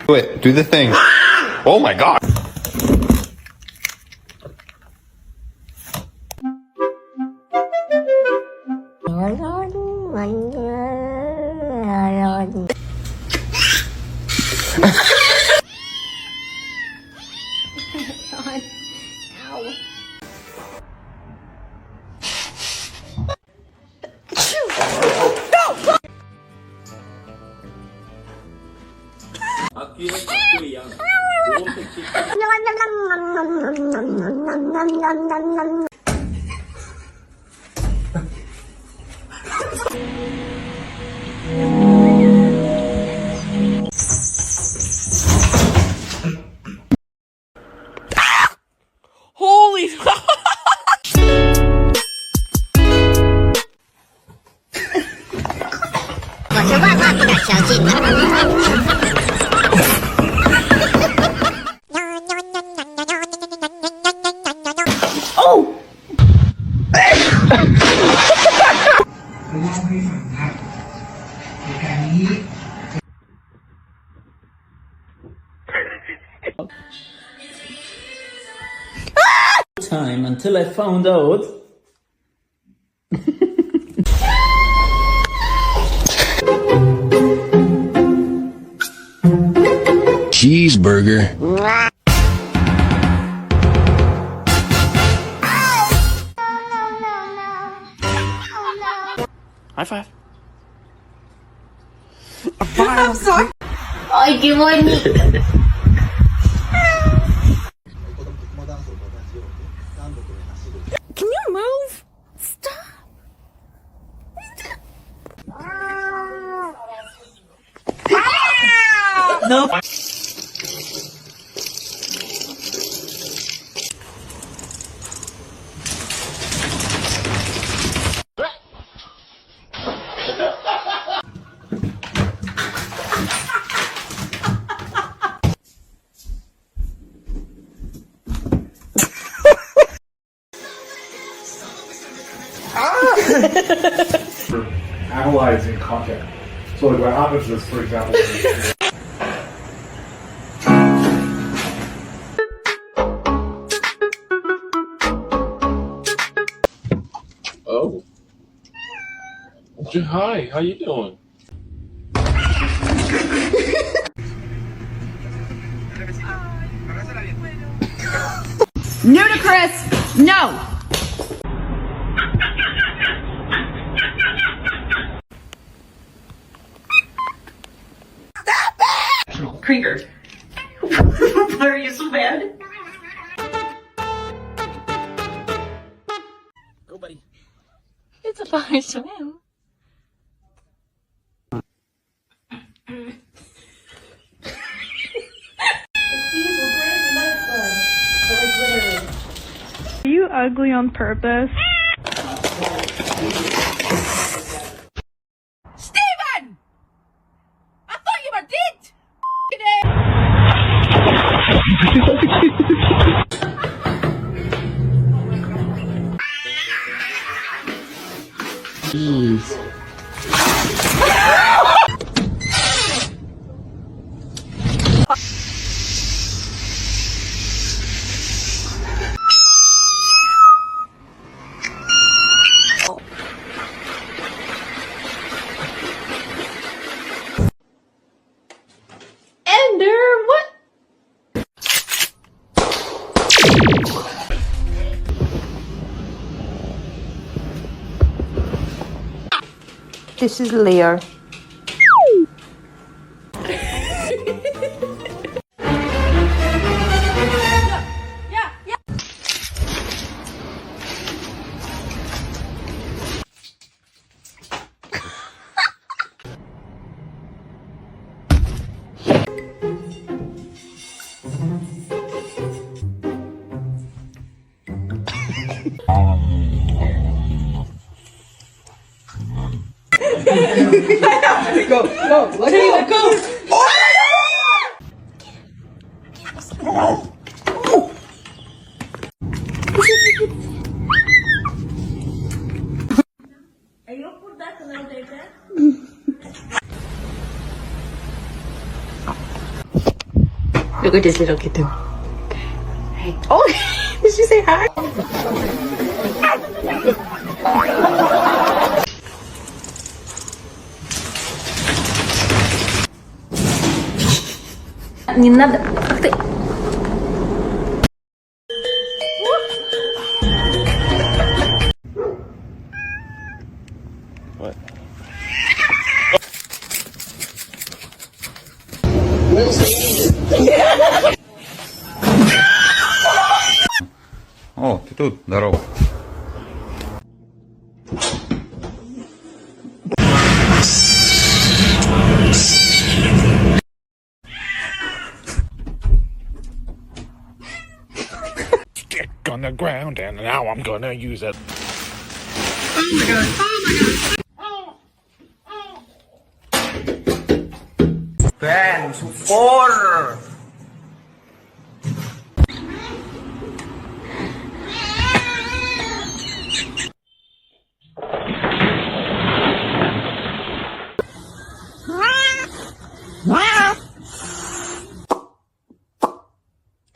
Do it. Do the thing. Oh my god. Holy Oh! เล่าให้ฟังครับเหตุการณ์นี้ time until I found out cheeseburger. High five. I'm sorry. Ay, qué bonito. Can you move? Stop. No. Analyzing content. So like what happens is, for example, oh. Hi, how you doing? Ludicrous. No. Krieger. Why are you so bad? Go, buddy. It's a fine swim. Are you ugly on purpose? Steven! I thought you were dead! jeez. Ender, what? This is Leo. Go, let it go. Ayoko po dati na dito. Look at this little kitten. Oh, did she say hi? Не надо. Ах ты. О, ты тут, здорово. Stick on the ground, and now I'm gonna use it.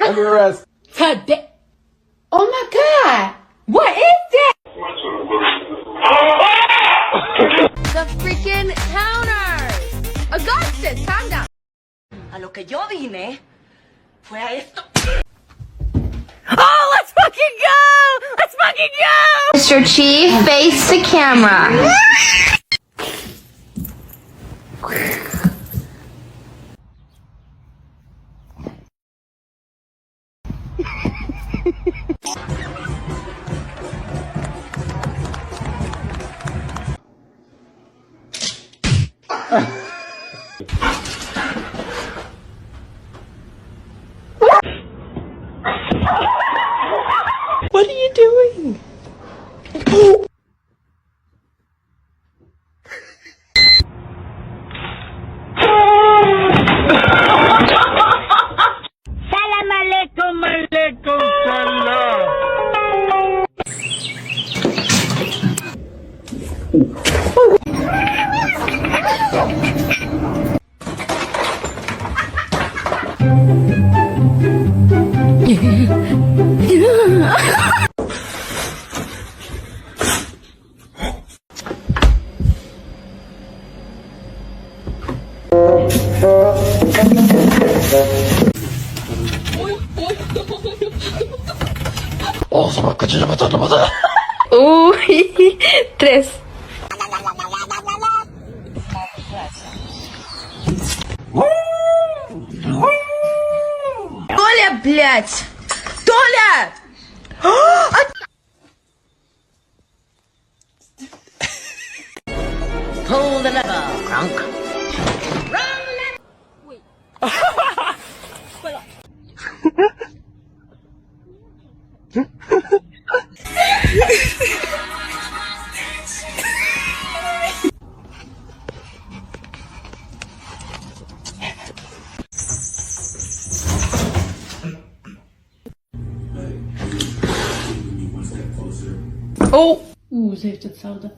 Under arrest. Today. Oh my God. What is that? The freaking counters. Augustus, calm down. A lo que yo vine fue a esto. Oh, let's fucking go! Let's fucking go! Mr. Chief, face the camera. What are you doing? Salam alaikum, alaikum salam. Tres. Толя, блядь! Толя! Pull the lever, Kronk. Oh! Oeh, ze heeft hetzelfde.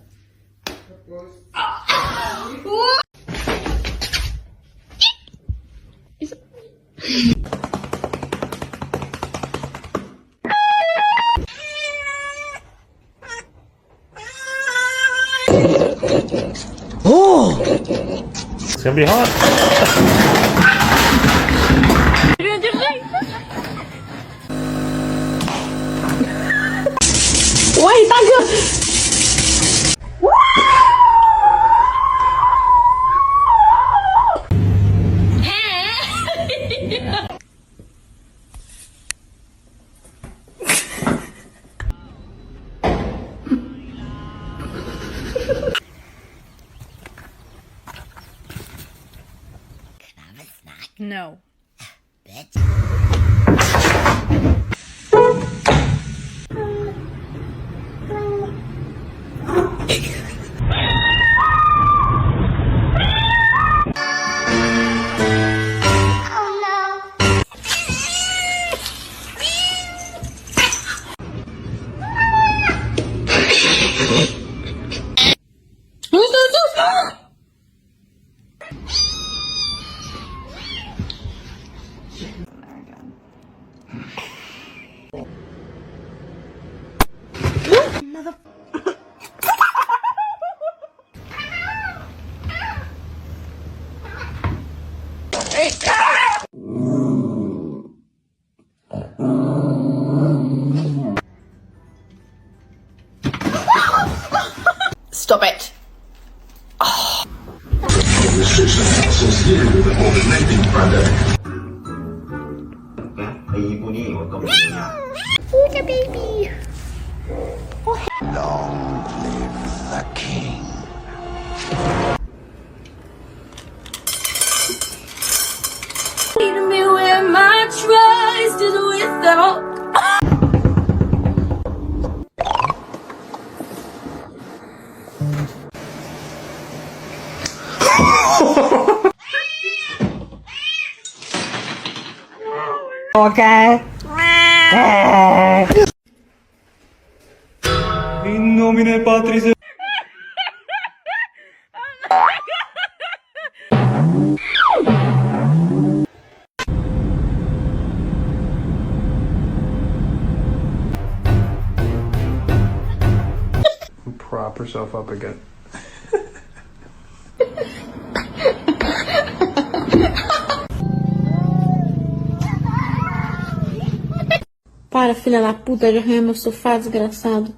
It's gonna be hot. Wait, 大哥！ No. Stop it. Look at baby. Long live the king. Leave me where my trust is without. Okay. In nomine Patris et Prop herself up again. Para, filha da puta, de arranhar meu sofá, desgraçado.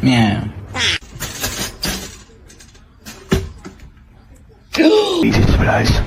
Meow. Easy surprise.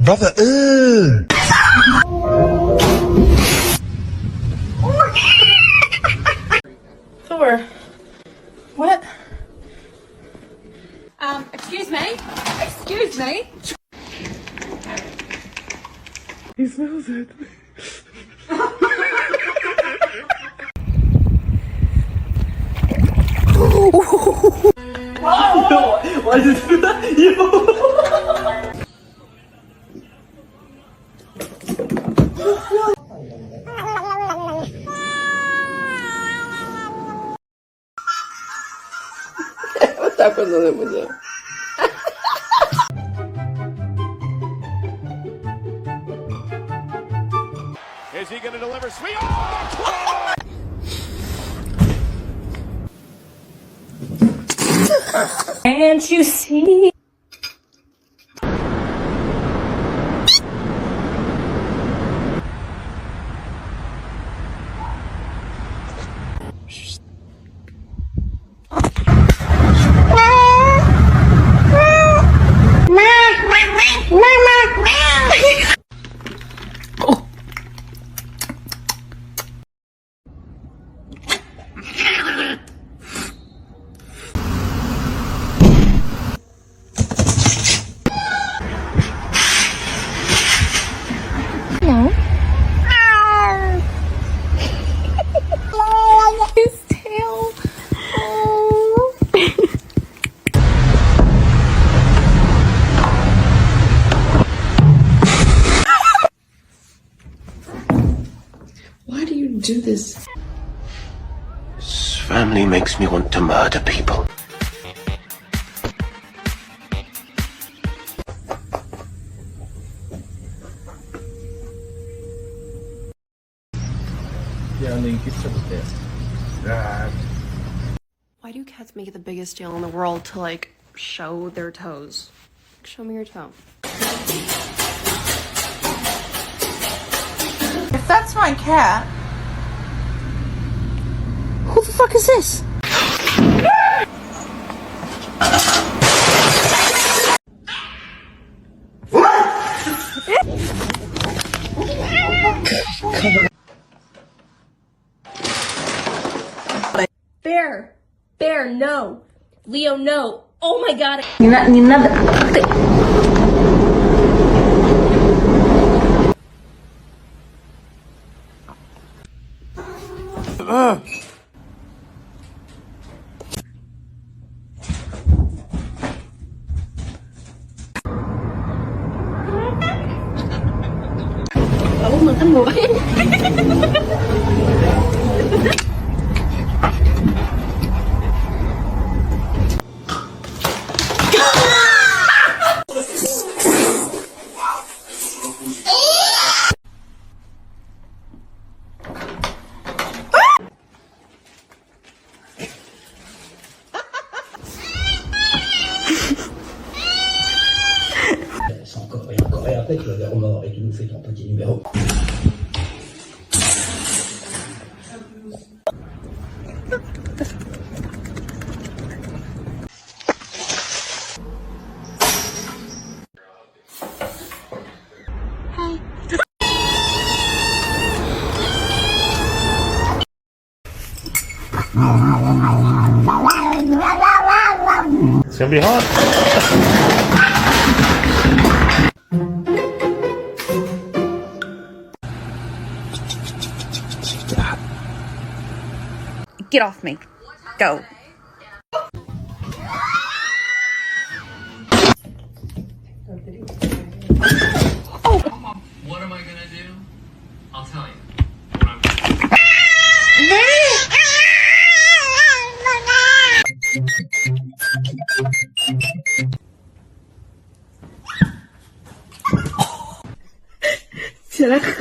Brother, Thor. What? Excuse me? Excuse me? He smells it. Why did you do that? Tá pensando em mulher. Is he going to deliver sweet? Oh, Can't you see? His tail. Oh. Why do you do this? This family makes me want to murder people. Why do cats make it the biggest deal in the world to, like, show their toes? Like, show me your toe. If that's my cat. Who the fuck is this? Bear. Bear, no. Leo, no. Oh my god. Не надо. Encore et encore, et après tu vas vers Romor et tu nous fais ton petit numéro. It's gonna be hot. Get off me. Go. What am I gonna do? I'll tell you. ¿Será que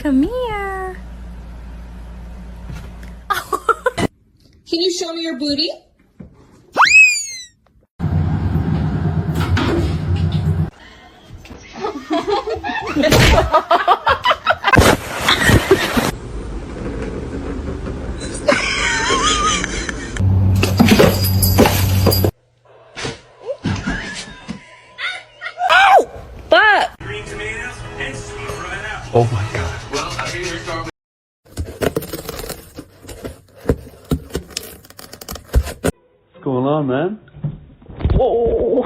Come here. Can you show me your booty? Oh my god. What's going on, man? Whoa!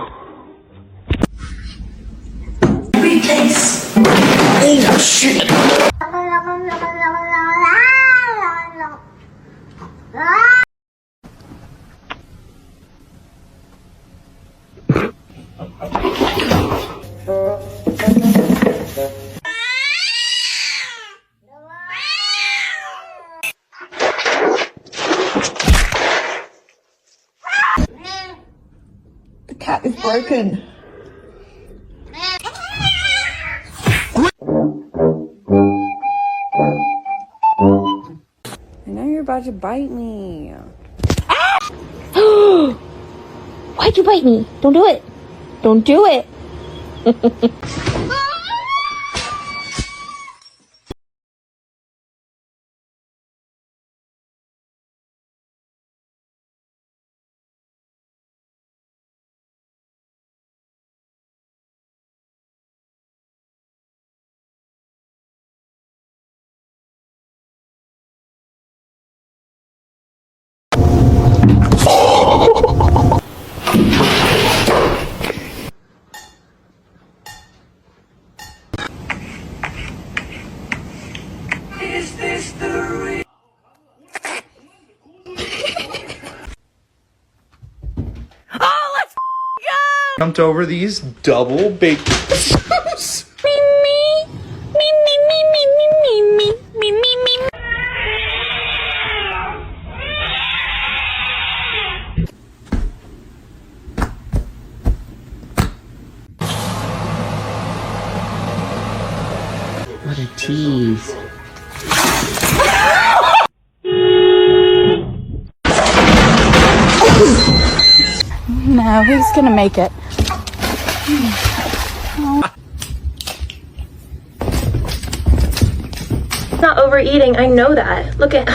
Oh shit! the cat is broken? I know you're about to bite me. Why'd you bite me? Don't do it. Don't do it. Jumped over these double baked potatoes. What a tease. No, who's gonna make it? Not overeating, I know that. Look at